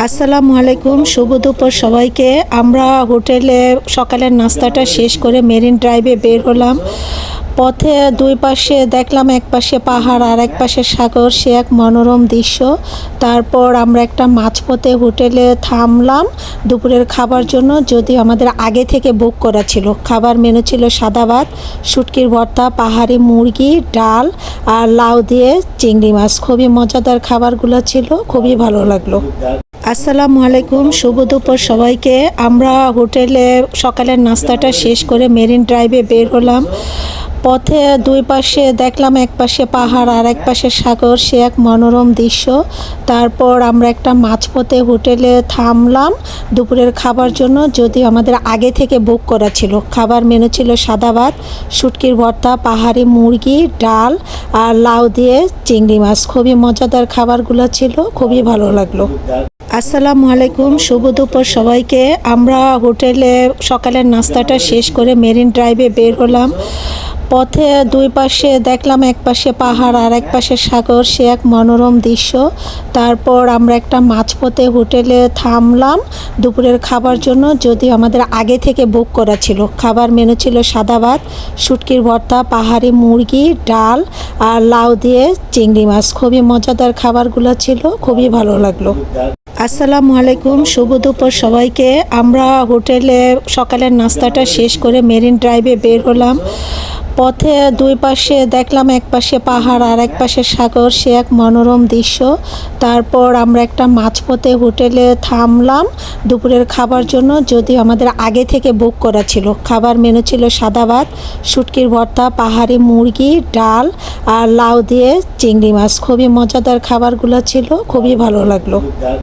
আসসালামু আলাইকুম, শুভ দুপুর সবাইকে। আমরা হোটেলে সকালের নাস্তাটা শেষ করে মেরিন ড্রাইভে বের হলাম। পথে দুই পাশে দেখলাম, এক পাশে পাহাড় আর এক পাশে সাগর, সে এক মনোরম দৃশ্য। তারপর আমরা একটা মাঝপথে হোটেলে থামলাম দুপুরের খাবার জন্য, যদিও আমাদের আগে থেকে বুক করা ছিল। খাবার মেনু ছিল সাদা ভাত, শুটকির ভর্তা, পাহাড়ি মুরগি, ডাল আর লাউ দিয়ে চিংড়ি মাছ। খুবই মজাদার খাবারগুলো ছিল, খুবই ভালো লাগলো। আসসালামু আলাইকুম, শুভ দুপুর সবাইকে। আমরা হোটেলে সকালের নাস্তাটা শেষ করে মেরিন ড্রাইভে বের হলাম। পথে দুই পাশে দেখলাম, এক পাশে পাহাড় আর এক পাশে সাগর, সে এক মনোরম দৃশ্য। তারপর আমরা একটা মাঝপথে হোটেলে থামলাম দুপুরের খাবার জন্য, যদিও আমাদের আগে থেকে বুক করা ছিল। খাবার মেনু ছিল সাদা ভাত, শুটকির ভর্তা, পাহাড়ি মুরগি, ডাল আর লাউ দিয়ে চিংড়ি মাছ। খুবই মজাদার খাবারগুলো ছিল, খুবই ভালো লাগলো। আসসালামু আলাইকুম, শুভ দুপুর সবাইকে। আমরা হোটেলে সকালের নাস্তাটা শেষ করে মেরিন ড্রাইভে বের হলাম। পথে দুই পাশে দেখলাম, এক পাশে পাহাড় আর এক পাশে সাগর, সে এক মনোরম দৃশ্য। তারপর আমরা একটা মাঝপথে হোটেলে থামলাম দুপুরের খাবার জন্য, যদিও আমাদের আগে থেকে বুক করা ছিল। খাবার মেনু ছিল সাদা ভাত, শুটকির ভর্তা, পাহাড়ি মুরগি, ডাল আর লাউ দিয়ে চিংড়ি মাছ। খুবই মজাদার খাবারগুলো ছিল, খুবই ভালো লাগলো। আসসালামু আলাইকুম, শুভ দুপুর সবাইকে। আমরা হোটেলে সকালের নাস্তাটা শেষ করে মেরিন ড্রাইভে বের হলাম। পথে দুই পাশে দেখলাম, এক পাশে পাহাড় আর এক পাশে সাগর, সে এক মনোরম দৃশ্য। তারপর আমরা একটা মাঝপথে হোটেলে থামলাম দুপুরের খাবার জন্য, যদিও আমাদের আগে থেকে বুক করা ছিল। খাবার মেনু ছিল সাদা ভাত, শুটকির ভর্তা, পাহাড়ি মুরগি, ডাল আর লাউ দিয়ে চিংড়ি মাছ। খুবই মজাদার খাবারগুলো ছিল, খুবই ভালো লাগলো।